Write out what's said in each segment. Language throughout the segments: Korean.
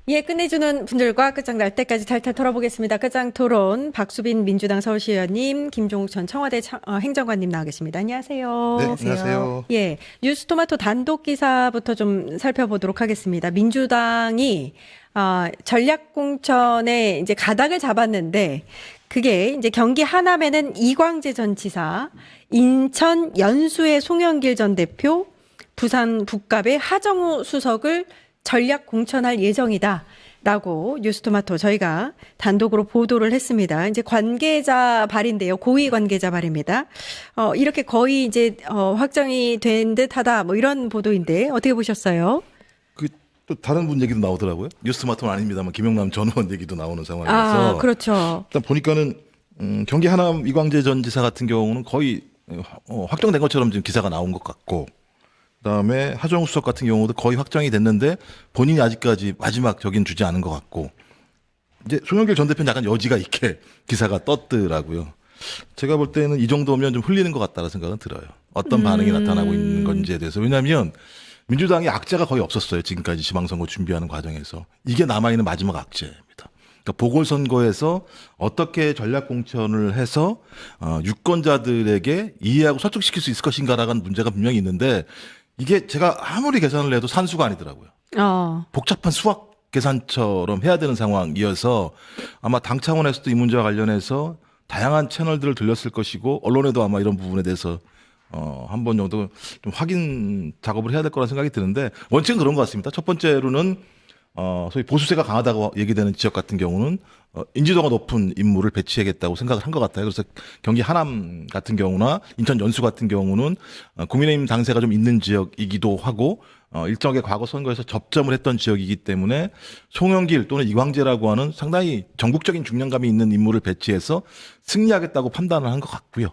예, 끝내주는 분들과 끝장날 때까지 탈탈 털어보겠습니다. 끝장토론 박수빈 민주당 서울시의원님, 김종욱 전 청와대 행정관님 나와 계십니다. 안녕하세요. 네, 안녕하세요. 예, 뉴스토마토 단독 기사부터 좀 살펴보도록 하겠습니다. 민주당이 전략공천에 이제 가닥을 잡았는데 그게 이제 경기 하남에는 이광재 전 지사, 인천 연수의 송영길 전 대표, 부산 북갑의 하정우 수석을 전략 공천할 예정이다라고 뉴스토마토 저희가 단독으로 보도를 했습니다. 이제 관계자 발인데요. 고위 관계자 발입니다. 이렇게 거의 이제 확정이 된 듯하다 뭐 이런 보도인데 어떻게 보셨어요? 또 다른 분 얘기도 나오더라고요. 뉴스토마토는 아닙니다만 김영남 전 의원 얘기도 나오는 상황이라서. 그렇죠. 일단 보니까는 경기 하남 이광재 전 지사 같은 경우는 거의 확정된 것처럼 지금 기사가 나온 것 같고, 그다음에 하정우 수석 같은 경우도 거의 확정이 됐는데 본인이 아직까지 마지막 적인 주지 않은 것 같고, 이제 송영길 전 대표는 약간 여지가 있게 기사가 떴더라고요. 제가 볼 때는 이 정도면 좀 흘리는 것 같다는 생각은 들어요. 어떤 반응이 나타나고 있는 건지에 대해서. 왜냐하면 민주당이 악재가 거의 없었어요. 지금까지 지방선거 준비하는 과정에서. 이게 남아있는 마지막 악재입니다. 그러니까 보궐선거에서 어떻게 전략공천을 해서 유권자들에게 이해하고 설득시킬 수 있을 것인가라는 문제가 분명히 있는데, 이게 제가 아무리 계산을 해도 산수가 아니더라고요. 복잡한 수학 계산처럼 해야 되는 상황이어서 아마 당 차원에서도 이 문제와 관련해서 다양한 채널들을 들렸을 것이고, 언론에도 아마 이런 부분에 대해서 한 번 정도 좀 확인 작업을 해야 될 거라는 생각이 드는데, 원칙은 그런 것 같습니다. 첫 번째로는 소위 보수세가 강하다고 얘기되는 지역 같은 경우는 인지도가 높은 인물을 배치하겠다고 생각을 한 것 같아요. 그래서 경기 하남 같은 경우나 인천 연수 같은 경우는 국민의힘 당세가 좀 있는 지역이기도 하고, 일정하게 과거 선거에서 접점을 했던 지역이기 때문에 송영길 또는 이광재라고 하는 상당히 전국적인 중량감이 있는 인물을 배치해서 승리하겠다고 판단을 한 것 같고요.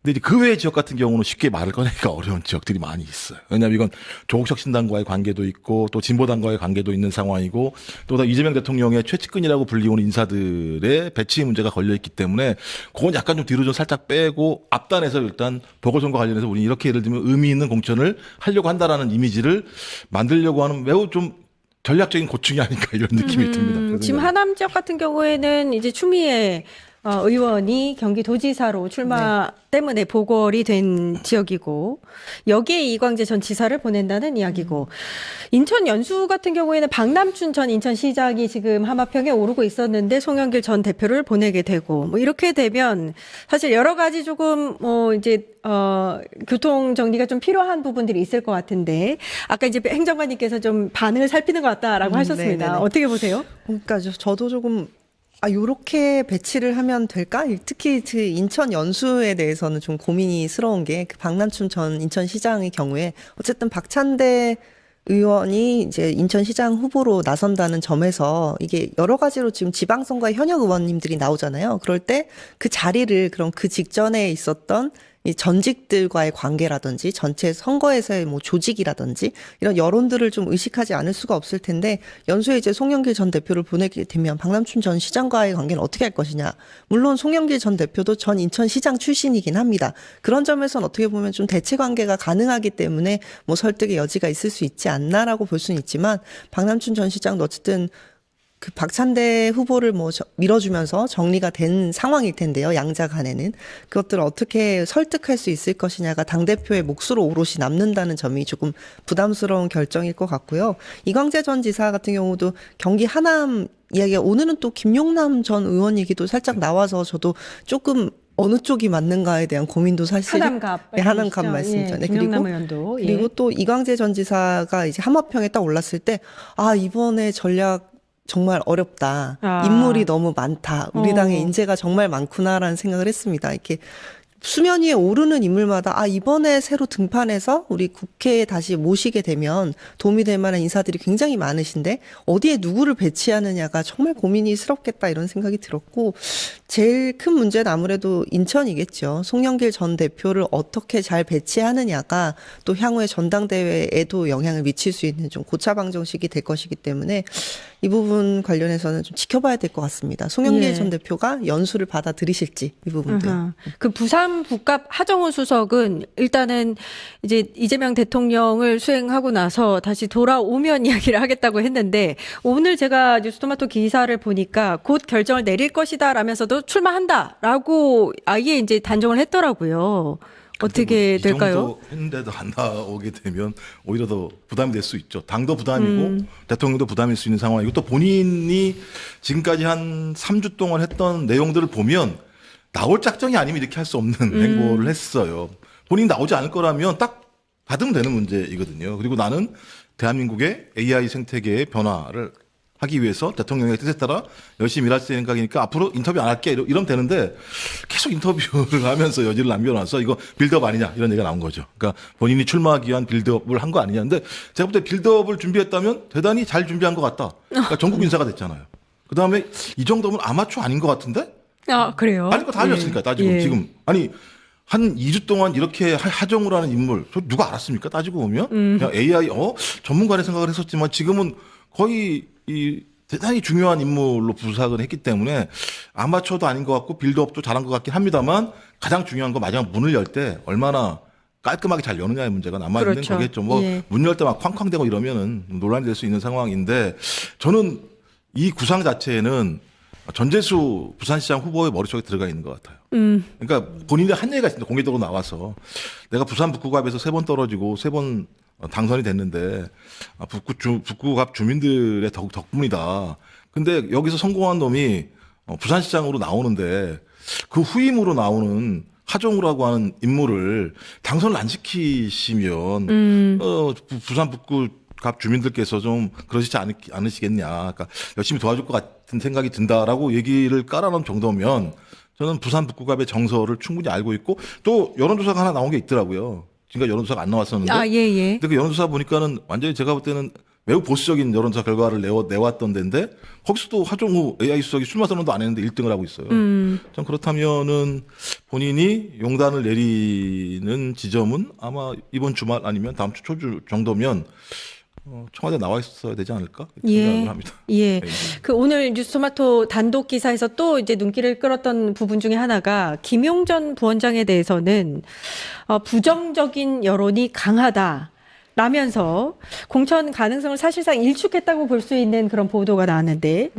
근데 이제 그 외의 지역 같은 경우는 쉽게 말을 꺼내기가 어려운 지역들이 많이 있어요. 왜냐하면 이건 조국혁 신당과의 관계도 있고 또 진보당과의 관계도 있는 상황이고, 또 이재명 대통령의 최측근이라고 불리우는 인사들의 배치 문제가 걸려 있기 때문에 그건 약간 좀 뒤로 좀 살짝 빼고 앞단에서 일단 보궐선거 관련해서 우리 이렇게 예를 들면 의미 있는 공천을 하려고 한다라는 이미지를 만들려고 하는 매우 좀 전략적인 고충이 아닌가 이런 느낌이 듭니다. 지금 하남 지역 같은 경우에는 이제 추미애 의원이 경기도지사로 출마 때문에 보궐이 된 지역이고, 여기에 이광재 전 지사를 보낸다는 이야기고, 인천 연수 같은 경우에는 박남춘 전 인천시장이 지금 하마평에 오르고 있었는데 송영길 전 대표를 보내게 되고, 뭐 이렇게 되면 사실 여러 가지 조금 이제 교통 정리가 좀 필요한 부분들이 있을 것 같은데, 아까 이제 행정관님께서 좀 반응을 살피는 것 같다라고 하셨습니다. 네네네. 어떻게 보세요? 그러니까 저도 조금 요렇게 배치를 하면 될까? 특히 그 인천 연수에 대해서는 좀 고민이스러운 게, 그 박남춘 전 인천시장의 경우에 어쨌든 박찬대 의원이 이제 인천시장 후보로 나선다는 점에서 이게 여러 가지로 지금 지방선거에 현역 의원님들이 나오잖아요. 그럴 때 그 자리를, 그럼 그 직전에 있었던 이 전직들과의 관계라든지 전체 선거에서의 뭐 조직이라든지 이런 여론들을 좀 의식하지 않을 수가 없을 텐데, 연수에 이제 송영길 전 대표를 보내게 되면 박남춘 전 시장과의 관계는 어떻게 할 것이냐. 물론 송영길 전 대표도 전 인천시장 출신이긴 합니다. 그런 점에서는 어떻게 보면 좀 대체 관계가 가능하기 때문에 뭐 설득의 여지가 있을 수 있지 않나라고 볼 수는 있지만, 박남춘 전 시장도 어쨌든 그 박찬대 후보를 뭐 밀어주면서 정리가 된 상황일 텐데요. 양자 간에는 그것들을 어떻게 설득할 수 있을 것이냐가 당대표의 몫으로 오롯이 남는다는 점이 조금 부담스러운 결정일 것 같고요. 이광재 전 지사 같은 경우도 경기 하남 이야기가, 오늘은 또 김용남 전 의원 얘기도 살짝 나와서 저도 조금 어느 쪽이 맞는가에 대한 고민도 사실. 하남갑. 네, 하남갑 말씀이죠. 네, 그리고 또 이광재 전 지사가 이제 하마평에 딱 올랐을 때, 이번에 전략 정말 어렵다. 인물이 너무 많다. 우리 당에 인재가 정말 많구나라는 생각을 했습니다. 이렇게 수면 위에 오르는 인물마다 이번에 새로 등판해서 우리 국회에 다시 모시게 되면 도움이 될 만한 인사들이 굉장히 많으신데 어디에 누구를 배치하느냐가 정말 고민이스럽겠다 이런 생각이 들었고, 제일 큰 문제는 아무래도 인천이겠죠. 송영길 전 대표를 어떻게 잘 배치하느냐가 또 향후에 전당대회에도 영향을 미칠 수 있는 좀 고차방정식이 될 것이기 때문에 이 부분 관련해서는 좀 지켜봐야 될 것 같습니다. 송영길 예. 전 대표가 연수를 받아들이실지 이 부분도요. 아하. 그 부산 북갑 하정우 수석은 일단은 이제 이재명 대통령을 수행하고 나서 다시 돌아오면 이야기를 하겠다고 했는데 오늘 제가 뉴스토마토 기사를 보니까 곧 결정을 내릴 것이다라면서도 출마한다라고 아예 이제 단정을 했더라고요. 어떻게 이 될까요? 정도 했는데도 안 나오게 되면 오히려 더 부담이 될 수 있죠. 당도 부담이고 대통령도 부담일 수 있는 상황이고 또 본인이 지금까지 한 3주 동안 했던 내용들을 보면 나올 작정이 아니면 이렇게 할 수 없는 행보를 했어요. 본인이 나오지 않을 거라면 딱 받으면 되는 문제이거든요. 그리고 나는 대한민국의 AI 생태계의 변화를 하기 위해서 대통령의 뜻에 따라 열심히 일할 생각이니까 앞으로 인터뷰 안 할게 이러면 되는데 계속 인터뷰를 하면서 여지를 남겨놔서 이거 빌드업 아니냐 이런 얘기가 나온 거죠. 그러니까 본인이 출마하기 위한 빌드업을 한 거 아니냐는데 제가 볼 때 빌드업을 준비했다면 대단히 잘 준비한 것 같다. 그러니까 전국 인사가 됐잖아요. 그다음에 이 정도면 아마추어 아닌 것 같은데? 아, 그래요? 아니 거 다 알렸으니까 따지고 예. 지금 아니 한 2주 동안 이렇게 하정우라는 인물 저 누가 알았습니까? 따지고 보면 그냥 AI 전문가의 생각을 했었지만 지금은 거의 이 대단히 중요한 인물로 부상을 했기 때문에 아마추어도 아닌 것 같고 빌드업도 잘한 것 같긴 합니다만 가장 중요한 건 마지막 문을 열 때 얼마나 깔끔하게 잘 여느냐의 문제가 남아있는 그렇죠. 거겠죠. 뭐 예. 문 열 때 막 쾅쾅대고 이러면은 논란이 될 수 있는 상황인데 저는 이 구상 자체에는 전재수 부산시장 후보의 머릿속에 들어가 있는 것 같아요. 그러니까 본인이 한 얘기가 있습니다. 공개적으로 나와서 내가 부산 북구갑에서 3번 떨어지고 3번 당선이 됐는데 북구갑 주민들의 덕분이다. 근데 여기서 성공한 놈이 부산시장으로 나오는데 그 후임으로 나오는 하정우라고 하는 인물을 당선을 안 시키시면 부산 북구갑 주민들께서 좀 그러시지 않으시겠냐. 그러니까 열심히 도와줄 것 같은 생각이 든다라고 얘기를 깔아놓은 정도면 저는 부산 북구갑의 정서를 충분히 알고 있고 또 여론조사가 하나 나온 게 있더라고요. 지금까지 여론조사가 안 나왔었는데. 아, 예, 예. 근데 그 여론조사 보니까는 완전히 제가 볼 때는 매우 보수적인 여론조사 결과를 내왔던 데인데 거기서도 하정우 AI 수석이 출마 선언도 안 했는데 1등을 하고 있어요. 전 그렇다면은 본인이 용단을 내리는 지점은 아마 이번 주말 아니면 다음 주 초주 정도면 청와대 나와 있어야 되지 않을까 생각을 합니다. 예. 네. 그 오늘 뉴스토마토 단독 기사에서 또 이제 눈길을 끌었던 부분 중에 하나가 김용전 부원장에 대해서는 부정적인 여론이 강하다. 라면서 공천 가능성을 사실상 일축했다고 볼 수 있는 그런 보도가 나왔는데,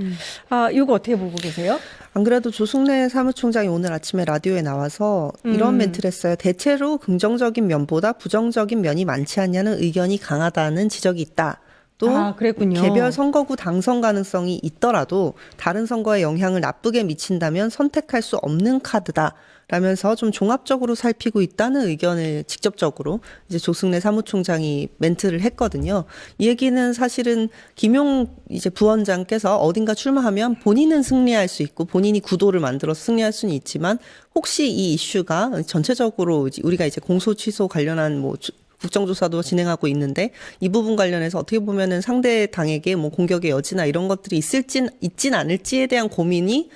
이거 어떻게 보고 계세요? 안 그래도 조승래 사무총장이 오늘 아침에 라디오에 나와서 이런 멘트를 했어요. 대체로 긍정적인 면보다 부정적인 면이 많지 않냐는 의견이 강하다는 지적이 있다. 또 그랬군요. 개별 선거구 당선 가능성이 있더라도 다른 선거에 영향을 나쁘게 미친다면 선택할 수 없는 카드다. 라면서 좀 종합적으로 살피고 있다는 의견을 직접적으로 이제 조승래 사무총장이 멘트를 했거든요. 이 얘기는 사실은 김용 이제 부원장께서 어딘가 출마하면 본인은 승리할 수 있고 본인이 구도를 만들어서 승리할 수는 있지만 혹시 이 이슈가 전체적으로 우리가 이제 공소 취소 관련한 뭐 국정조사도 진행하고 있는데 이 부분 관련해서 어떻게 보면은 상대 당에게 뭐 공격의 여지나 이런 것들이 있진 않을지에 대한 고민이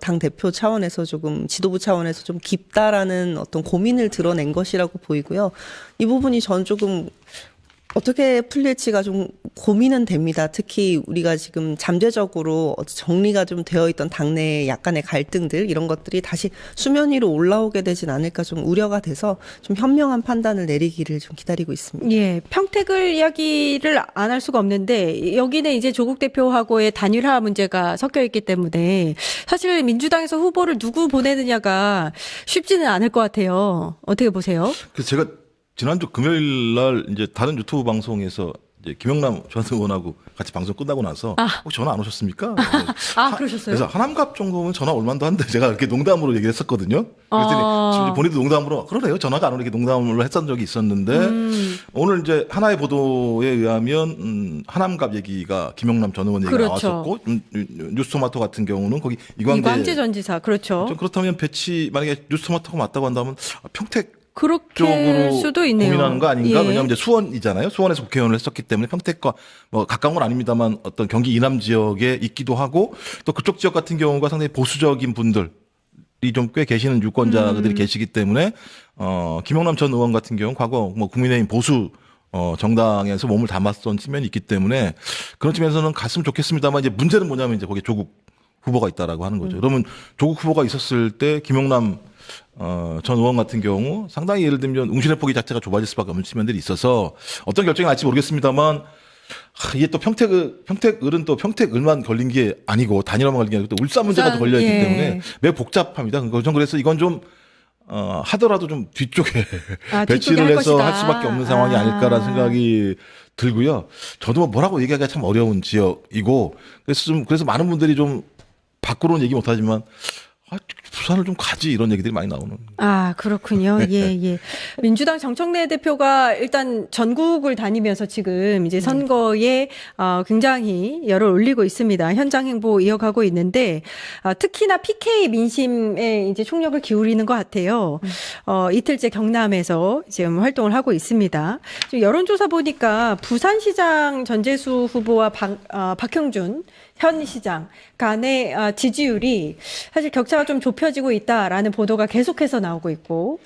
당 대표 차원에서 조금 지도부 차원에서 좀 깊다라는 어떤 고민을 드러낸 것이라고 보이고요. 이 부분이 전 조금 어떻게 풀릴지가 좀 고민은 됩니다. 특히 우리가 지금 잠재적으로 정리가 좀 되어 있던 당내의 약간의 갈등들 이런 것들이 다시 수면 위로 올라오게 되진 않을까 좀 우려가 돼서 좀 현명한 판단을 내리기를 좀 기다리고 있습니다. 예, 평택을 이야기를 안 할 수가 없는데 여기는 이제 조국 대표하고의 단일화 문제가 섞여 있기 때문에 사실 민주당에서 후보를 누구 보내느냐가 쉽지는 않을 것 같아요. 어떻게 보세요? 그래서 제가 지난주 금요일 날 이제 다른 유튜브 방송에서 이제 김영남 전 의원하고 같이 방송 끝나고 나서 혹시 전화 안 오셨습니까? 그러셨어요? 그래서 하남갑 정도면 전화 올만도 한데 제가 이렇게 농담으로 얘기를 했었거든요. 그랬더니 본인도 농담으로 그러네요. 전화가 안 오는 이렇게 농담으로 했던 적이 있었는데 오늘 이제 하나의 보도에 의하면 하남갑 얘기가 김영남 전 의원 얘기가 그렇죠. 나왔었고 뉴스토마토 같은 경우는 거기 이광재 전 지사 그렇죠. 그렇다면 배치 만약에 뉴스토마토가 맞다고 한다면 평택 그렇게 쪽으로 수도 있네요. 고민하는 거 아닌가? 예. 왜냐하면 이제 수원이잖아요. 수원에서 국회의원을 했었기 때문에 평택과 뭐 가까운 건 아닙니다만 어떤 경기 이남 지역에 있기도 하고 또 그쪽 지역 같은 경우가 상당히 보수적인 분들이 좀 꽤 계시는 유권자들이 계시기 때문에 김영남 전 의원 같은 경우는 과거 뭐 국민의힘 보수 정당에서 몸을 담았던 측면이 있기 때문에 그런 측면에서는 갔으면 좋겠습니다만 이제 문제는 뭐냐면 이제 거기에 조국 후보가 있다라고 하는 거죠. 그러면 조국 후보가 있었을 때 김용남 전 의원 같은 경우 상당히 예를 들면 웅신의 폭이 자체가 좁아질 수밖에 없는 측면들이 있어서 어떤 결정이 날지 모르겠습니다만 이게 또 평택을은 또 평택을만 걸린 게 아니고 단일화만 걸린 게 아니고 또 울산 문제가 또 걸려 있기 예. 때문에 매우 복잡합니다. 그래서 이건 좀 하더라도 좀 뒤쪽에 배치를 할 해서 것이다. 할 수밖에 없는 상황이 아닐까라는 생각이 들고요. 저도 뭐라고 얘기하기가 참 어려운 지역이고 그래서 많은 분들이 좀 밖으로는 얘기 못하지만 부산을 좀 가지 이런 얘기들이 많이 나오는. 그렇군요. 예, 예. 민주당 정청래 대표가 일단 전국을 다니면서 지금 이제 선거에 굉장히 열을 올리고 있습니다. 현장 행보 이어가고 있는데 특히나 PK 민심에 이제 총력을 기울이는 것 같아요. 이틀째 경남에서 지금 활동을 하고 있습니다. 지금 여론조사 보니까 부산시장 전재수 후보와 박형준 현 시장 간의 지지율이 사실 격차가 좀 좁혀지고 있다라는 보도가 계속해서 나오고 있고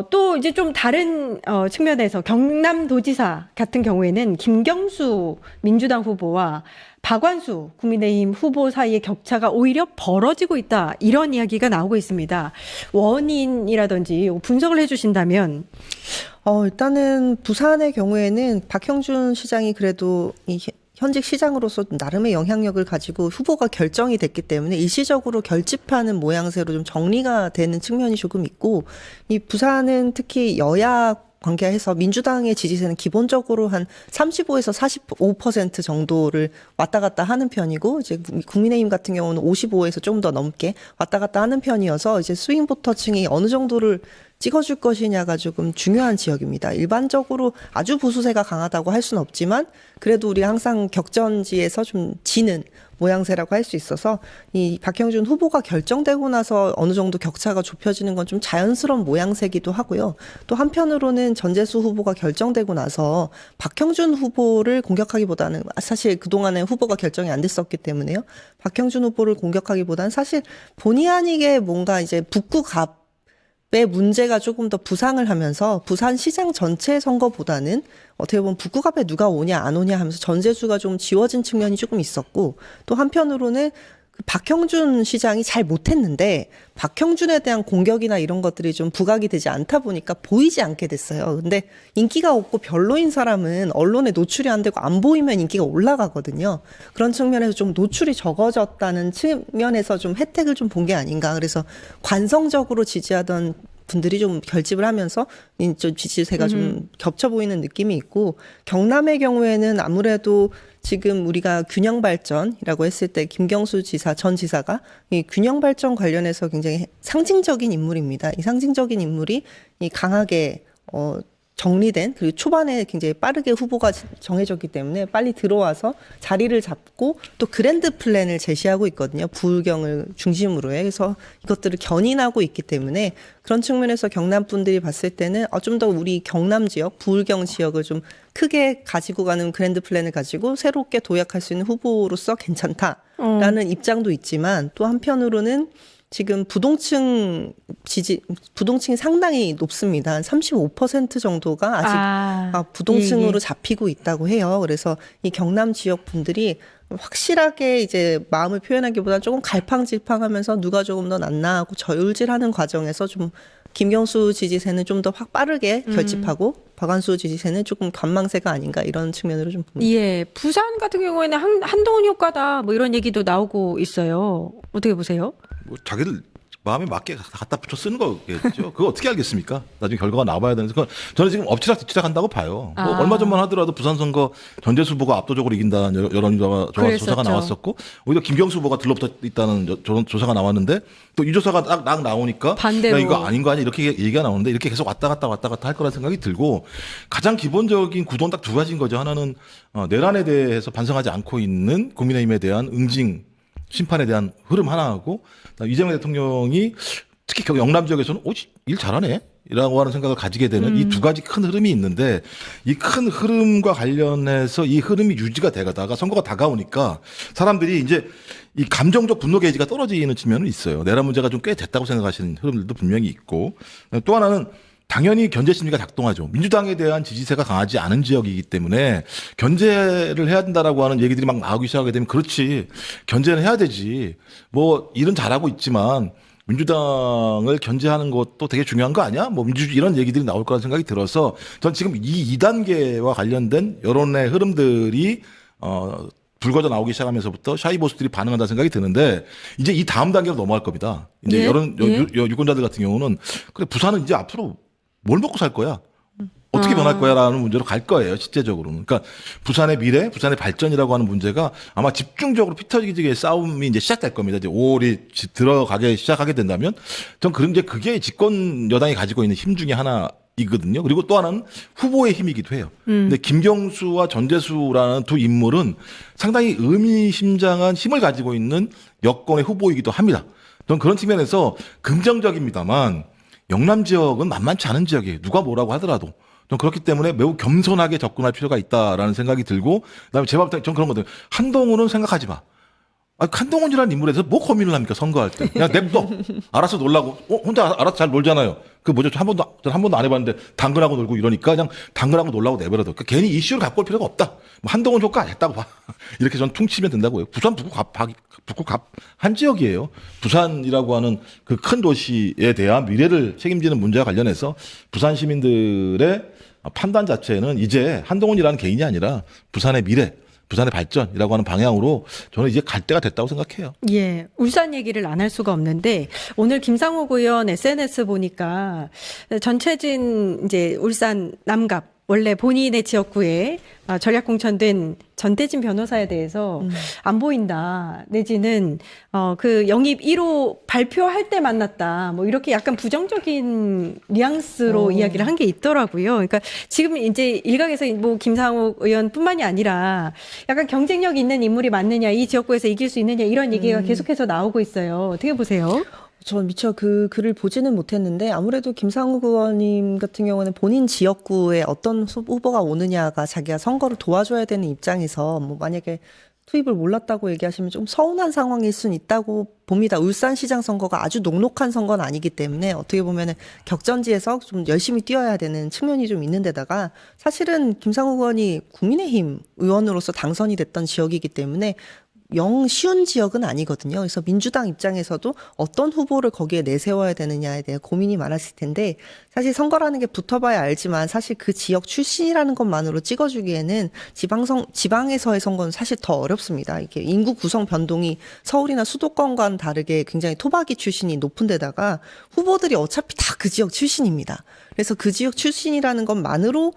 또 이제 좀 다른 측면에서 경남도지사 같은 경우에는 김경수 민주당 후보와 박완수 국민의힘 후보 사이의 격차가 오히려 벌어지고 있다 이런 이야기가 나오고 있습니다. 원인이라든지 분석을 해주신다면. 일단은 부산의 경우에는 박형준 시장이 그래도 현직 시장으로서 나름의 영향력을 가지고 후보가 결정이 됐기 때문에 일시적으로 결집하는 모양새로 좀 정리가 되는 측면이 조금 있고, 이 부산은 특히 여야 관계해서 민주당의 지지세는 기본적으로 한 35에서 45% 정도를 왔다 갔다 하는 편이고, 이제 국민의힘 같은 경우는 55에서 조금 더 넘게 왔다 갔다 하는 편이어서 이제 스윙 보터층이 어느 정도를 찍어줄 것이냐가 조금 중요한 지역입니다. 일반적으로 아주 보수세가 강하다고 할 수는 없지만 그래도 우리 항상 격전지에서 좀 지는 모양새라고 할 수 있어서 이 박형준 후보가 결정되고 나서 어느 정도 격차가 좁혀지는 건 좀 자연스러운 모양새기도 하고요. 또 한편으로는 전재수 후보가 결정되고 나서 박형준 후보를 공격하기보다는 사실 그동안에 후보가 결정이 안 됐었기 때문에요. 박형준 후보를 공격하기보다는 사실 본의 아니게 뭔가 이제 북구갑 의 문제가 조금 더 부상을 하면서 부산시장 전체 선거보다는 어떻게 보면 북구갑에 누가 오냐 안 오냐 하면서 전재수가 좀 지워진 측면이 조금 있었고, 또 한편으로는 박형준 시장이 잘 못했는데 박형준에 대한 공격이나 이런 것들이 좀 부각이 되지 않다 보니까 보이지 않게 됐어요. 근데 인기가 없고 별로인 사람은 언론에 노출이 안 되고 안 보이면 인기가 올라가거든요. 그런 측면에서 좀 노출이 적어졌다는 측면에서 좀 혜택을 좀 본 게 아닌가. 그래서 관성적으로 지지하던 분들이 좀 결집을 하면서 좀 지지세가 좀 겹쳐 보이는 느낌이 있고, 경남의 경우에는 아무래도 지금 우리가 균형 발전이라고 했을 때 김경수 지사 전 지사가 이 균형 발전 관련해서 굉장히 상징적인 인물입니다. 이 상징적인 인물이 이 강하게 정리된, 그리고 초반에 굉장히 빠르게 후보가 정해졌기 때문에 빨리 들어와서 자리를 잡고 또 그랜드 플랜을 제시하고 있거든요. 부울경을 중심으로 해. 그래서 이것들을 견인하고 있기 때문에 그런 측면에서 경남 분들이 봤을 때는 좀 더 우리 경남 지역, 부울경 지역을 좀 크게 가지고 가는 그랜드 플랜을 가지고 새롭게 도약할 수 있는 후보로서 괜찮다라는 입장도 있지만, 또 한편으로는 지금 부동층이 상당히 높습니다. 한 35% 정도가 아직 부동층으로 잡히고 있다고 해요. 그래서 이 경남 지역 분들이 확실하게 이제 마음을 표현하기보다는 조금 갈팡질팡하면서 누가 조금 더 낫나 하고 저울질하는 과정에서 좀 김경수 지지세는 좀 더 확 빠르게 결집하고 박완수 지지세는 조금 관망세가 아닌가 이런 측면으로 좀 봅니다. 예, 부산 같은 경우에는 한동훈 효과다 뭐 이런 얘기도 나오고 있어요. 어떻게 보세요? 뭐 자기들 마음에 맞게 갖다 붙여 쓰는 거겠죠. 그거 어떻게 알겠습니까? 나중에 결과가 나와야 되는데, 저는 지금 엎치락뒤치락 한다고 봐요. 뭐 얼마 전만 하더라도 부산 선거 전재수 후보가 압도적으로 이긴다는 여론조사가 나왔었고, 오히려 김경수 후보가 들러붙어 있다는 조사가 나왔는데, 또 이 조사가 딱 나오니까 반대로. 야, 이거 아닌 거 아니야 이렇게 얘기가 나오는데, 이렇게 계속 왔다 갔다 할 거라는 생각이 들고, 가장 기본적인 구도는 딱 두 가지인 거죠. 하나는 내란에 대해서 반성하지 않고 있는 국민의힘에 대한 응징 심판에 대한 흐름 하나하고, 이재명 대통령이 특히 영남 지역에서는 일 잘하네 라고 하는 생각을 가지게 되는 이 두 가지 큰 흐름이 있는데, 이 큰 흐름과 관련해서 이 흐름이 유지가 되다가 선거가 다가오니까 사람들이 이제 이 감정적 분노 게이지가 떨어지는 측면은 있어요. 내란 문제가 좀 꽤 됐다고 생각하시는 흐름들도 분명히 있고, 또 하나는 당연히 견제 심리가 작동하죠. 민주당에 대한 지지세가 강하지 않은 지역이기 때문에 견제를 해야 된다라고 하는 얘기들이 막 나오기 시작하게 되면 그렇지. 견제는 해야 되지. 뭐 일은 잘하고 있지만 민주당을 견제하는 것도 되게 중요한 거 아니야? 뭐 민주주의 이런 얘기들이 나올 거라는 생각이 들어서 전 지금 이 2단계와 관련된 여론의 흐름들이 불거져 나오기 시작하면서부터 샤이보스들이 반응한다 생각이 드는데 이제 이 다음 단계로 넘어갈 겁니다. 이제 유권자들 같은 경우는 그래 부산은 이제 앞으로 뭘 먹고 살 거야? 어떻게 변할 거야라는 문제로 갈 거예요, 실제적으로는. 그러니까 부산의 미래, 부산의 발전이라고 하는 문제가 아마 집중적으로 피터지게 싸움이 이제 시작될 겁니다. 이제 5월이 들어가게 시작하게 된다면 전 그런 게 그게 집권 여당이 가지고 있는 힘 중에 하나이거든요. 그리고 또 하나는 후보의 힘이기도 해요. 근데 김경수와 전재수라는 두 인물은 상당히 의미심장한 힘을 가지고 있는 여권의 후보이기도 합니다. 전 그런 측면에서 긍정적입니다만 영남 지역은 만만치 않은 지역이에요. 누가 뭐라고 하더라도. 전 그렇기 때문에 매우 겸손하게 접근할 필요가 있다라는 생각이 들고, 그다음에 제가 전 그런 거든. 한동훈은 생각하지 마. 한동훈이라는 인물에 대해서 뭐 고민을 합니까 선거할 때? 그냥 냅둬. 알아서 놀라고. 혼자 알아서 잘 놀잖아요. 그 뭐죠? 한 번도 안 해봤는데 당근하고 놀고 이러니까 그냥 당근하고 놀라고 내버려둬. 그러니까 괜히 이슈를 갖고 올 필요가 없다. 뭐 한동훈 효과 안 했다고 봐. 이렇게 전 퉁치면 된다고요. 부산 북구 한 지역이에요. 부산이라고 하는 그 큰 도시에 대한 미래를 책임지는 문제와 관련해서 부산 시민들의 판단 자체는 이제 한동훈이라는 개인이 아니라 부산의 미래, 부산의 발전이라고 하는 방향으로 저는 이제 갈 때가 됐다고 생각해요. 예. 울산 얘기를 안 할 수가 없는데 오늘 김상욱 의원 SNS 보니까 전체진 이제 울산 남갑 원래 본인의 지역구에 전략 공천된 전태진 변호사에 대해서 안 보인다. 내지는 그 영입 1호 발표할 때 만났다. 뭐 이렇게 약간 부정적인 뉘앙스로 이야기를 한 게 있더라고요. 그러니까 지금 이제 일각에서 뭐 김상욱 의원뿐만이 아니라 약간 경쟁력 있는 인물이 맞느냐, 이 지역구에서 이길 수 있느냐 이런 얘기가 계속해서 나오고 있어요. 어떻게 보세요? 전 미처 그 글을 보지는 못했는데 아무래도 김상욱 의원님 같은 경우는 본인 지역구에 어떤 후보가 오느냐가 자기가 선거를 도와줘야 되는 입장에서 뭐 만약에 투입을 몰랐다고 얘기하시면 좀 서운한 상황일 수는 있다고 봅니다. 울산시장 선거가 아주 녹록한 선거는 아니기 때문에 어떻게 보면은 격전지에서 좀 열심히 뛰어야 되는 측면이 좀 있는 데다가 사실은 김상욱 의원이 국민의힘 의원으로서 당선이 됐던 지역이기 때문에 영 쉬운 지역은 아니거든요. 그래서 민주당 입장에서도 어떤 후보를 거기에 내세워야 되느냐에 대해 고민이 많았을 텐데 사실 선거라는 게 붙어봐야 알지만 사실 그 지역 출신이라는 것만으로 찍어주기에는 지방에서의 선거는 사실 더 어렵습니다. 이게 인구 구성 변동이 서울이나 수도권과는 다르게 굉장히 토박이 출신이 높은 데다가 후보들이 어차피 다 그 지역 출신입니다. 그래서 그 지역 출신이라는 것만으로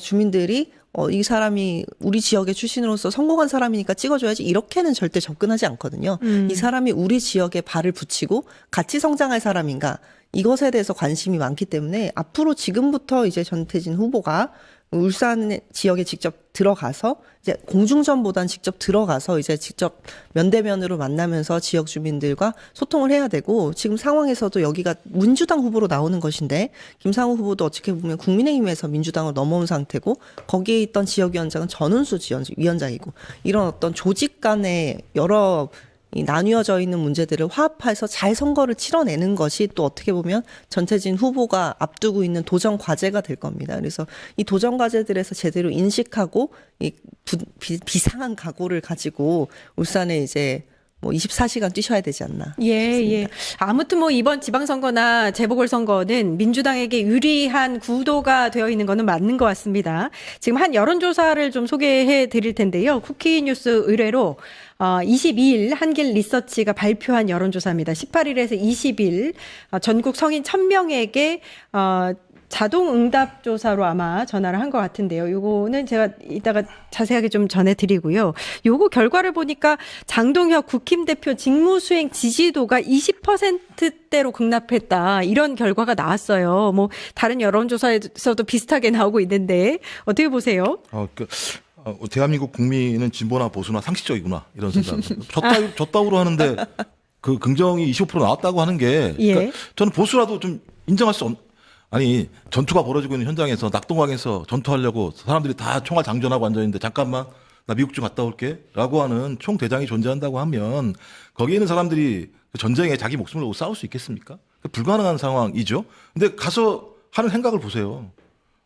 주민들이 이 사람이 우리 지역의 출신으로서 성공한 사람이니까 찍어줘야지 이렇게는 절대 접근하지 않거든요. 이 사람이 우리 지역에 발을 붙이고 같이 성장할 사람인가 이것에 대해서 관심이 많기 때문에 앞으로 지금부터 이제 전태진 후보가 울산 지역에 직접 들어가서 이제 공중전보단 직접 들어가서 이제 직접 면대면으로 만나면서 지역 주민들과 소통을 해야 되고 지금 상황에서도 여기가 민주당 후보로 나오는 것인데 김상우 후보도 어떻게 보면 국민의힘에서 민주당으로 넘어온 상태고 거기에 있던 지역위원장은 전은수 위원장이고 이런 어떤 조직 간의 여러 이 나뉘어져 있는 문제들을 화합해서 잘 선거를 치러내는 것이 또 어떻게 보면 전태진 후보가 앞두고 있는 도전 과제가 될 겁니다. 그래서 이 도전 과제들에서 제대로 인식하고 이 비상한 각오를 가지고 울산에 이제 뭐 24시간 뛰셔야 되지 않나. 예. 아무튼 뭐 이번 지방선거나 재보궐선거는 민주당에게 유리한 구도가 되어 있는 거는 맞는 것 같습니다. 지금 한 여론조사를 좀 소개해 드릴 텐데요. 쿠키뉴스 의뢰로 22일 한길 리서치가 발표한 여론조사입니다. 18일에서 20일 전국 성인 1000명에게 자동 응답 조사로 아마 전화를 한 것 같은데요. 요거는 제가 이따가 자세하게 좀 전해드리고요. 요거 결과를 보니까 장동혁 국힘 대표 직무수행 지지도가 20%대로 급락했다. 이런 결과가 나왔어요. 뭐 다른 여론조사에서도 비슷하게 나오고 있는데 어떻게 보세요? 대한민국 국민은 진보나 보수나 상식적이구나 이런 생각. 졌다고 하는데 그 긍정이 25% 나왔다고 하는 게 그러니까 저는 보수라도 좀 인정할 수 아니 전투가 벌어지고 있는 현장에서 낙동강에서 전투하려고 사람들이 다 총알 장전하고 앉아있는데 잠깐만 나 미국 좀 갔다 올게 라고 하는 총대장이 존재한다고 하면 거기에 있는 사람들이 전쟁에 자기 목숨을 걸고 싸울 수 있겠습니까? 불가능한 상황이죠. 근데 가서 하는 생각을 보세요.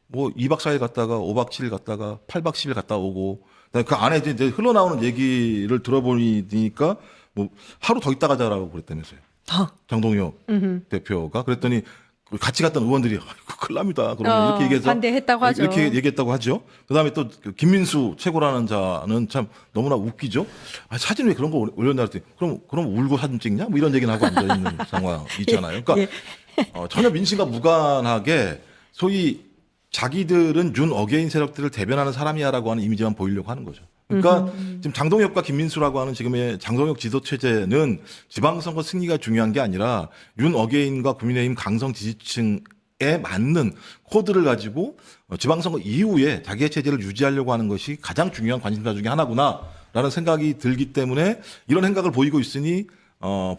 뭐 2박 4일 갔다가 5박 7일 갔다가 8박 10일 갔다 오고 그다음에 그 안에 이제 흘러나오는 얘기를 들어보니까 뭐 하루 더 있다 가자라고 그랬다면서요. 장동혁 대표가 그랬더니 같이 갔던 의원들이 큰일 납니다. 그러면 이렇게 얘기해서 반대했다고 하죠. 이렇게 얘기했다고 하죠. 그다음에 또 김민수 최고라는 자는 참 너무나 웃기죠. 아, 사진 왜 그런 거 올렸나 했더니 그럼 울고 사진 찍냐? 뭐 이런 얘기는 하고 앉아 있는 상황 있잖아요. 그러니까 전혀 민심과 무관하게 소위 자기들은 윤 어게인 세력들을 대변하는 사람이야라고 하는 이미지만 보이려고 하는 거죠. 그러니까 지금 장동혁과 김민수라고 하는 지금의 장동혁 지도 체제는 지방선거 승리가 중요한 게 아니라 윤 어게인과 국민의힘 강성 지지층에 맞는 코드를 가지고 지방선거 이후에 자기의 체제를 유지하려고 하는 것이 가장 중요한 관심사 중에 하나구나라는 생각이 들기 때문에 이런 생각을 보이고 있으니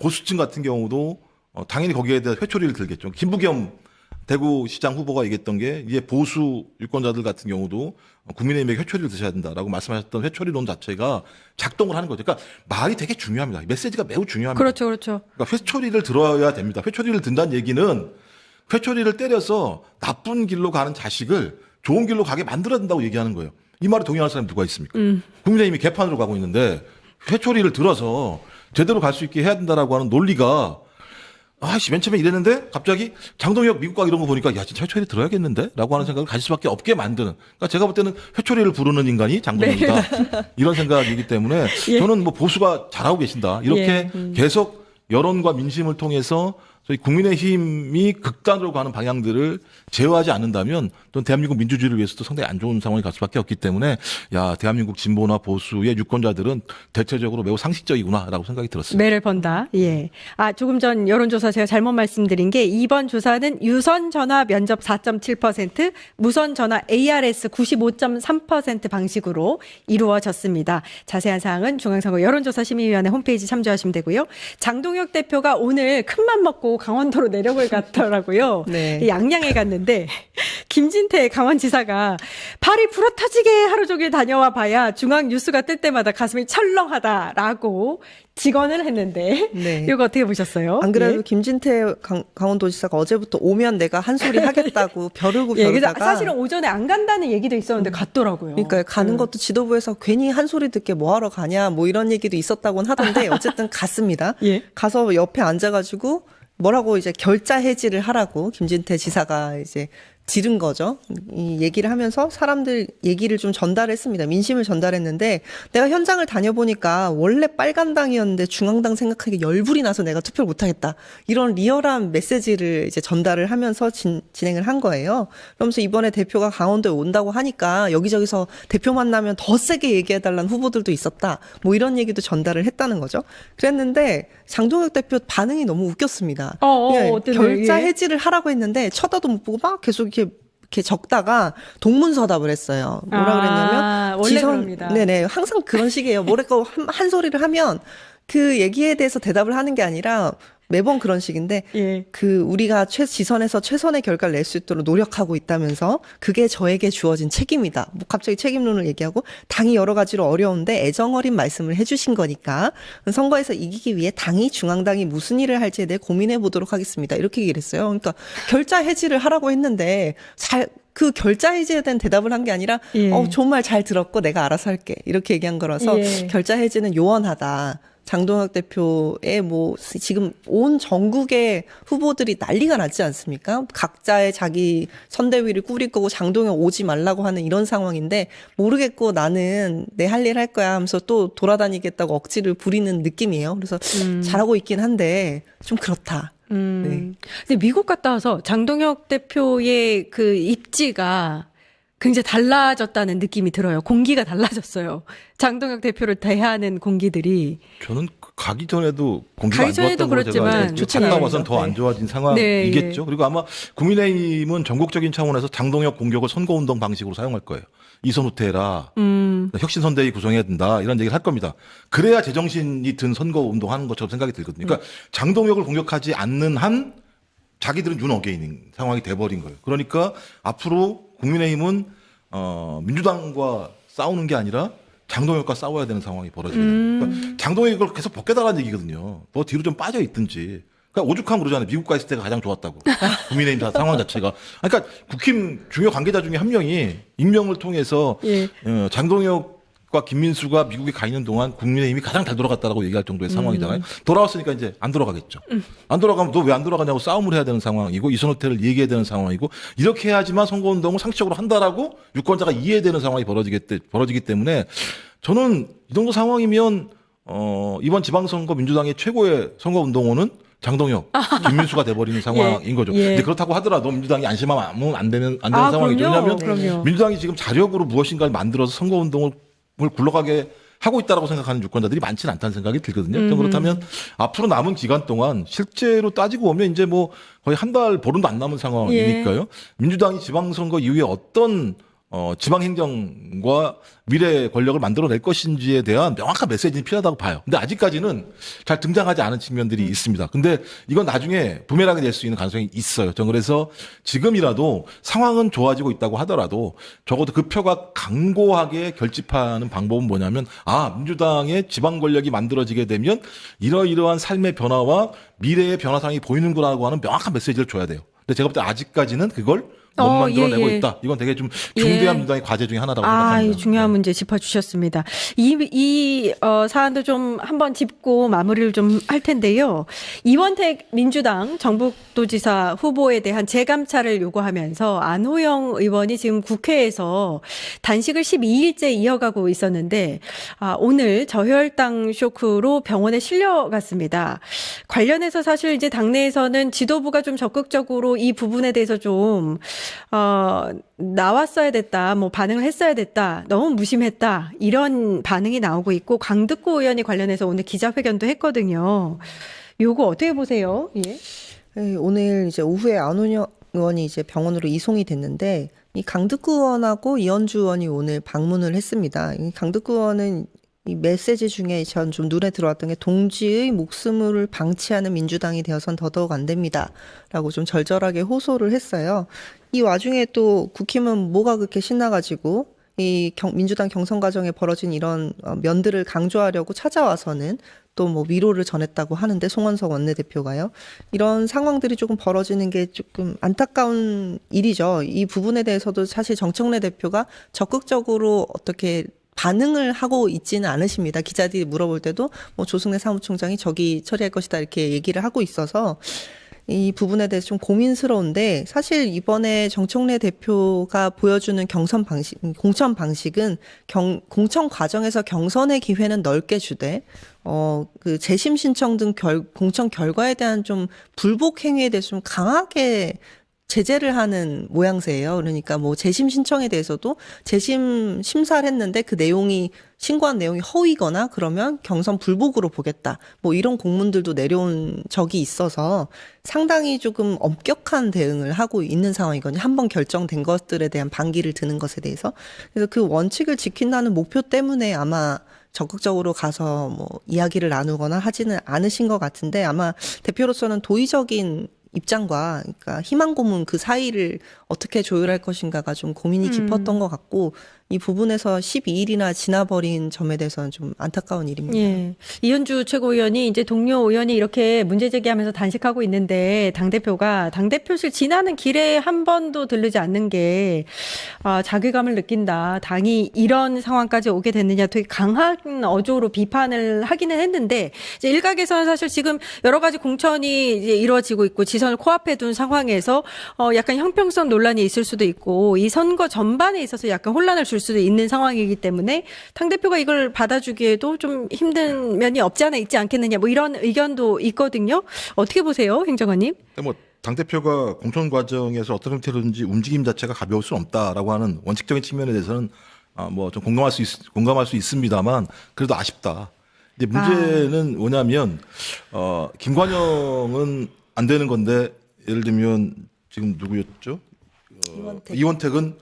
보수층 같은 경우도 당연히 거기에 대해 회초리를 들겠죠. 김부겸 대구시장 후보가 얘기했던 게 이제 보수 유권자들 같은 경우도 국민의힘에게 회초리를 드셔야 된다라고 말씀하셨던 회초리론 자체가 작동을 하는 거죠. 그러니까 말이 되게 중요합니다. 메시지가 매우 중요합니다. 그렇죠, 그렇죠. 그러니까 회초리를 들어야 됩니다. 회초리를 든다는 얘기는 회초리를 때려서 나쁜 길로 가는 자식을 좋은 길로 가게 만들어야 된다고 얘기하는 거예요. 이 말에 동의하는 사람이 누가 있습니까? 국민의힘이 개판으로 가고 있는데 회초리를 들어서 제대로 갈 수 있게 해야 된다라고 하는 논리가 맨 처음에 이랬는데 갑자기 장동혁 미국 가 이런 거 보니까 야 진짜 회초리 들어야겠는데 라고 하는 생각을 가질 수밖에 없게 만드는 그러니까 제가 볼 때는 회초리를 부르는 인간이 장동혁이다 이런 생각이기 때문에 저는 뭐 보수가 잘하고 계신다 이렇게 계속 여론과 민심을 통해서 저희 국민의힘이 극단으로 가는 방향들을 제어하지 않는다면 또 대한민국 민주주의를 위해서도 상당히 안 좋은 상황이 갈 수밖에 없기 때문에 대한민국 진보나 보수의 유권자들은 대체적으로 매우 상식적이구나라고 생각이 들었습니다. 매를 번다. 예. 조금 전 여론조사 제가 잘못 말씀드린 게 이번 조사는 유선 전화 면접 4.7%, 무선 전화 ARS 95.3% 방식으로 이루어졌습니다. 자세한 사항은 중앙선거 여론조사심의위원회 홈페이지 참조하시면 되고요. 장동혁 대표가 오늘 큰맘 먹고 강원도로 내려올 갔더라고요. 네. 양양에 갔는데 김진태 강원지사가 발이 불어터지게 하루 종일 다녀와 봐야 중앙 뉴스가 뜰 때마다 가슴이 철렁하다라고 직언을 했는데 네. 이거 어떻게 보셨어요? 안 그래도 예. 김진태 강원도지사가 어제부터 오면 내가 한 소리 하겠다고 벼르고 예, 그래서 벼르다가 사실은 오전에 안 간다는 얘기도 있었는데 갔더라고요. 그러니까 가는 것도 지도부에서 괜히 한 소리 듣게 뭐 하러 가냐 뭐 이런 얘기도 있었다고는 하던데 어쨌든 갔습니다. 예. 가서 옆에 앉아가지고 뭐라고 이제 결자 해지를 하라고 김진태 지사가 이제 지른 거죠. 이 얘기를 하면서 사람들 얘기를 좀 전달했습니다. 민심을 전달했는데 내가 현장을 다녀보니까 원래 빨간당이었는데 중앙당 생각하기에 열불이 나서 내가 투표를 못하겠다. 이런 리얼한 메시지를 이제 전달을 하면서 진행을 한 거예요. 그러면서 이번에 대표가 강원도에 온다고 하니까 여기저기서 대표 만나면 더 세게 얘기해달라는 후보들도 있었다. 뭐 이런 얘기도 전달을 했다는 거죠. 그랬는데 장동혁 대표 반응이 너무 웃겼습니다. 결자 해지를 하라고 했는데 쳐다도 못 보고 막 계속 이렇게 적다가 동문서답을 했어요. 뭐라 그랬냐면 원래 그럽니다. 네네 항상 그런 식이에요. 뭐랄까 한 소리를 하면 그 얘기에 대해서 대답을 하는 게 아니라 매번 그런 식인데 예. 우리가 지선에서 최선의 결과를 낼 수 있도록 노력하고 있다면서 그게 저에게 주어진 책임이다. 뭐 갑자기 책임론을 얘기하고 당이 여러 가지로 어려운데 애정 어린 말씀을 해주신 거니까 선거에서 이기기 위해 당이 중앙당이 무슨 일을 할지에 대해 고민해 보도록 하겠습니다. 이렇게 얘기를 했어요. 그러니까 결자 해지를 하라고 했는데 그 결자 해지에 대한 대답을 한 게 아니라 정말 잘 들었고 내가 알아서 할게. 이렇게 얘기한 거라서 결자 해지는 요원하다. 장동혁 대표의 지금 온 전국의 후보들이 난리가 났지 않습니까? 각자의 자기 선대위를 꾸릴 거고 장동혁 오지 말라고 하는 이런 상황인데 모르겠고 나는 내 할 일 할 거야 하면서 또 돌아다니겠다고 억지를 부리는 느낌이에요. 그래서 잘하고 있긴 한데 좀 그렇다. 네. 근데 미국 갔다 와서 장동혁 대표의 그 입지가 굉장히 달라졌다는 느낌이 들어요. 공기가 달라졌어요. 장동혁 대표를 대하는 공기들이. 저는 가기 전에도 공기가 가기 안 전에도 좋았던 걸 그렇지만 제가 갔다 와서는 더 안 좋아진 상황이겠죠. 그리고 아마 국민의힘은 전국적인 차원에서 장동혁 공격을 선거운동 방식으로 사용할 거예요. 이선 후퇴해라. 혁신선대위 구성해야 된다. 이런 얘기를 할 겁니다. 그래야 제정신이 든 선거운동 하는 것처럼 생각이 들거든요. 그러니까 장동혁을 공격하지 않는 한 자기들은 윤 어게인인 상황이 돼버린 거예요. 그러니까 앞으로 국민의힘은 민주당과 싸우는 게 아니라 장동혁과 싸워야 되는 상황이 벌어지게 됩니다. 그러니까 장동혁이 이걸 계속 벗겨달라는 얘기거든요. 너 뒤로 좀 빠져 있든지 그러니까 오죽하면 그러잖아요. 미국 가 있을 때가 가장 좋았다고. 국민의힘 상황 자체가. 그러니까 국힘 중요 관계자 중에 한 명이 익명을 통해서 예. 장동혁과 김민수가 미국에 가 있는 동안 국민의힘이 가장 잘 돌아갔다라고 얘기할 정도의 상황이잖아요. 돌아왔으니까 이제 안 돌아가겠죠. 안 돌아가면 너 왜 안 돌아가냐고 싸움을 해야 되는 상황이고 이선호태를 얘기해야 되는 상황이고 이렇게 해야지만 선거운동을 상식적으로 한다라고 유권자가 이해되는 상황이 벌어지기 때문에 저는 이 정도 상황이면 이번 지방선거 민주당의 최고의 선거운동원은 장동혁, 김민수가 돼버리는 상황인 거죠. 예. 근데 그렇다고 하더라도 민주당이 안심하면 안 되는 상황이죠. 왜냐하면 그럼요. 민주당이 지금 자력으로 무엇인가를 만들어서 선거운동을 굴러가게 하고 있다라고 생각하는 유권자들이 많지는 않다는 생각이 들거든요. 그렇다면 앞으로 남은 기간 동안 실제로 따지고 보면 이제 뭐 거의 한 달 보름도 안 남은 상황이니까요. 민주당이 지방선거 이후에 어떤 지방행정과 미래 권력을 만들어낼 것인지에 대한 명확한 메시지는 필요하다고 봐요. 근데 아직까지는 잘 등장하지 않은 측면들이 있습니다. 근데 이건 나중에 부메랑이 될 수 있는 가능성이 있어요. 전 그래서 지금이라도 상황은 좋아지고 있다고 하더라도 적어도 그 표가 강고하게 결집하는 방법은 뭐냐면 민주당의 지방 권력이 만들어지게 되면 이러이러한 삶의 변화와 미래의 변화상이 보이는구나라고 하는 명확한 메시지를 줘야 돼요. 근데 제가 볼 때 아직까지는 그걸 못 만들어내고 예. 있다. 이건 되게 좀 중대한 민주당의 과제 중에 하나라고 생각합니다. 이 중요한 문제 짚어주셨습니다. 이 사안도 좀 한번 짚고 마무리를 좀 할 텐데요. 이원택 민주당 전북도지사 후보에 대한 재감찰을 요구하면서 안호영 의원이 지금 국회에서 단식을 12일째 이어가고 있었는데 오늘 저혈당 쇼크로 병원에 실려갔습니다. 관련해서 사실 이제 당내에서는 지도부가 좀 적극적으로 이 부분에 대해서 좀 나왔어야 됐다, 뭐 반응을 했어야 됐다, 너무 무심했다, 이런 반응이 나오고 있고, 강득구 의원이 관련해서 오늘 기자회견도 했거든요. 요거 어떻게 보세요? 예. 네, 오늘 이제 오후에 안호영 의원이 이제 병원으로 이송이 됐는데, 이 강득구 의원하고 이현주 의원이 오늘 방문을 했습니다. 이 강득구 의원은 이 메시지 중에 전 좀 눈에 들어왔던 게 동지의 목숨을 방치하는 민주당이 되어선 더더욱 안 됩니다. 라고 좀 절절하게 호소를 했어요. 이 와중에 또 국힘은 뭐가 그렇게 신나가지고 이 민주당 경선 과정에 벌어진 이런 면들을 강조하려고 찾아와서는 또 뭐 위로를 전했다고 하는데 송원석 원내대표가요. 이런 상황들이 조금 벌어지는 게 조금 안타까운 일이죠. 이 부분에 대해서도 사실 정청래 대표가 적극적으로 어떻게 반응을 하고 있지는 않으십니다. 기자들이 물어볼 때도 뭐 조승래 사무총장이 저기 처리할 것이다 이렇게 얘기를 하고 있어서 이 부분에 대해서 좀 고민스러운데 사실 이번에 정청래 대표가 보여주는 공천 방식은 공천 과정에서 경선의 기회는 넓게 주되 그 재심 신청 등 공천 결과에 대한 좀 불복 행위에 대해서 좀 강하게 제재를 하는 모양새예요. 그러니까 뭐 재심 신청에 대해서도 재심 심사를 했는데 그 내용이 신고한 내용이 허위거나 그러면 경선 불복으로 보겠다. 뭐 이런 공문들도 내려온 적이 있어서 상당히 조금 엄격한 대응을 하고 있는 상황이거든요. 한번 결정된 것들에 대한 반기를 드는 것에 대해서. 그래서 그 원칙을 지킨다는 목표 때문에 아마 적극적으로 가서 뭐 이야기를 나누거나 하지는 않으신 것 같은데 아마 대표로서는 도의적인 입장과 그러니까 희망 고문 그 사이를 어떻게 조율할 것인가가 좀 고민이 깊었던 것 같고 이 부분에서 12일이나 지나버린 점에 대해서는 좀 안타까운 일입니다. 예. 이현주 최고위원이 이제 동료 의원이 이렇게 문제 제기하면서 단식하고 있는데 당대표가 당대표실 지나는 길에 한 번도 들르지 않는 게 자괴감을 느낀다. 당이 이런 상황까지 오게 됐느냐 되게 강한 어조로 비판을 하기는 했는데 이제 일각에서는 사실 지금 여러 가지 공천이 이제 이루어지고 있고 지선을 코앞에 둔 상황에서 약간 형평성 논란이 있을 수도 있고 이 선거 전반에 있어서 약간 혼란을 줄 수도 있는 상황이기 때문에 당대표가 이걸 받아주기에도 좀 힘든 면이 없지 않아 있지 않겠느냐 뭐 이런 의견도 있거든요. 어떻게 보세요, 행정관님? 뭐 당대표가 공천 과정에서 어떤 형태로든지 움직임 자체가 가벼울 수는 없다라고 하는 원칙적인 측면에 대해서는 뭐 좀 공감할 수 있습니다만 그래도 아쉽다. 이제 문제는 뭐냐면 김관영은 안 되는 건데 예를 들면 지금 누구였죠? 이원택은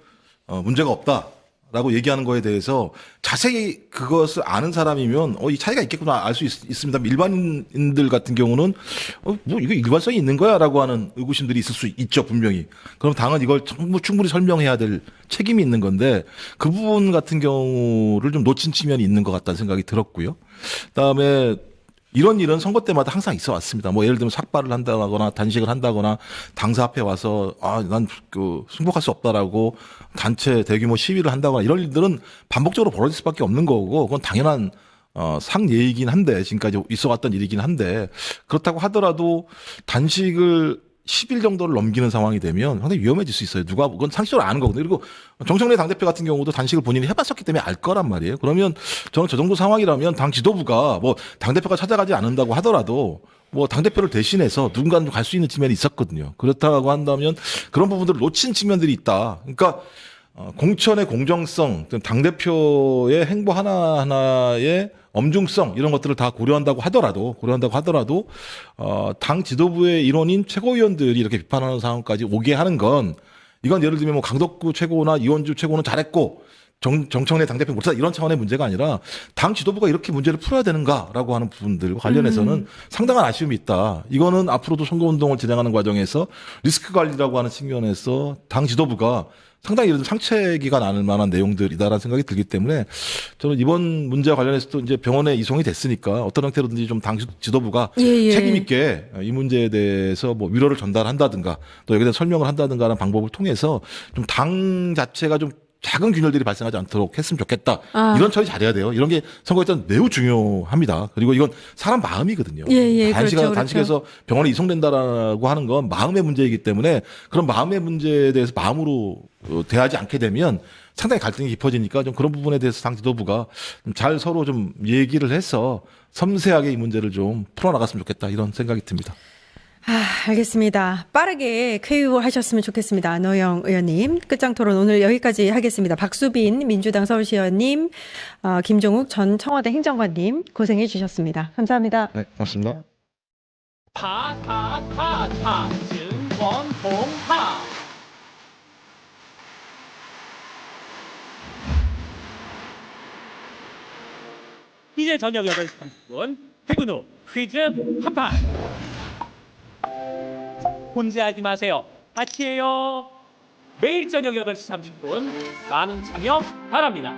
문제가 없다라고 얘기하는 거에 대해서 자세히 그것을 아는 사람이면 이 차이가 있겠구나 알 수 있습니다. 일반인들 같은 경우는 뭐 이거 일관성이 있는 거야라고 하는 의구심들이 있을 수 있죠 분명히. 그럼 당은 이걸 충분히 설명해야 될 책임이 있는 건데 그 부분 같은 경우를 좀 놓친 측면이 있는 것 같다는 생각이 들었고요. 그다음에 이런 일은 선거 때마다 항상 있어 왔습니다. 뭐 예를 들면 삭발을 한다거나 단식을 한다거나 당사 앞에 와서 난 그 승복할 수 없다라고 단체 대규모 시위를 한다거나 이런 일들은 반복적으로 벌어질 수밖에 없는 거고 그건 당연한 상예이긴 한데 지금까지 있어 왔던 일이긴 한데 그렇다고 하더라도 단식을 10일 정도를 넘기는 상황이 되면 상당히 위험해질 수 있어요. 누가 그건 상식적으로 아는 거거든요. 그리고 정청래 당대표 같은 경우도 단식을 본인이 해봤었기 때문에 알 거란 말이에요. 그러면 저는 저 정도 상황이라면 당 지도부가 뭐 당대표가 찾아가지 않는다고 하더라도 뭐 당대표를 대신해서 누군가는 갈 수 있는 측면이 있었거든요. 그렇다고 한다면 그런 부분들을 놓친 측면들이 있다. 그러니까 공천의 공정성, 당대표의 행보 하나하나의 엄중성 이런 것들을 다 고려한다고 하더라도 당 지도부의 일원인 최고위원들이 이렇게 비판하는 상황까지 오게 하는 건 이건 예를 들면 뭐 강덕구 최고나 이원주 최고는 잘했고 정청래 당대표 못했다 이런 차원의 문제가 아니라 당 지도부가 이렇게 문제를 풀어야 되는가라고 하는 부분들과 관련해서는 상당한 아쉬움이 있다. 이거는 앞으로도 선거운동을 진행하는 과정에서 리스크 관리라고 하는 측면에서 당 지도부가 상당히 이런 상체기가 나는 만한 내용들이다라는 생각이 들기 때문에 저는 이번 문제와 관련해서도 이제 병원에 이송이 됐으니까 어떤 형태로든지 좀 당 지도부가 책임 있게 이 문제에 대해서 뭐 위로를 전달한다든가 또 여기에 대한 설명을 한다든가 하는 방법을 통해서 좀 당 자체가 좀 작은 균열들이 발생하지 않도록 했으면 좋겠다. 이런 처리 잘해야 돼요. 이런 게 선거에 따라 매우 중요합니다. 그리고 이건 사람 마음이거든요. 단식에서 병원에 이송된다라고 하는 건 마음의 문제이기 때문에 그런 마음의 문제에 대해서 마음으로 대하지 않게 되면 상당히 갈등이 깊어지니까 좀 그런 부분에 대해서 당 지도부가 잘 서로 좀 얘기를 해서 섬세하게 이 문제를 좀 풀어나갔으면 좋겠다. 이런 생각이 듭니다. 알겠습니다. 빠르게 쾌유하셨으면 좋겠습니다. 안호영 의원님. 끝장 토론 오늘 여기까지 하겠습니다. 박수빈 민주당 서울시의원님, 김종욱 전 청와대 행정관님 고생해 주셨습니다. 감사합니다. 네, 고맙습니다. 증권봉파 이제 저녁 8시 30분 퇴근 후 퀴즈 한판 혼자하지 마세요. 같이 해요. 매일 저녁 8시 30분 많은 참여 바랍니다.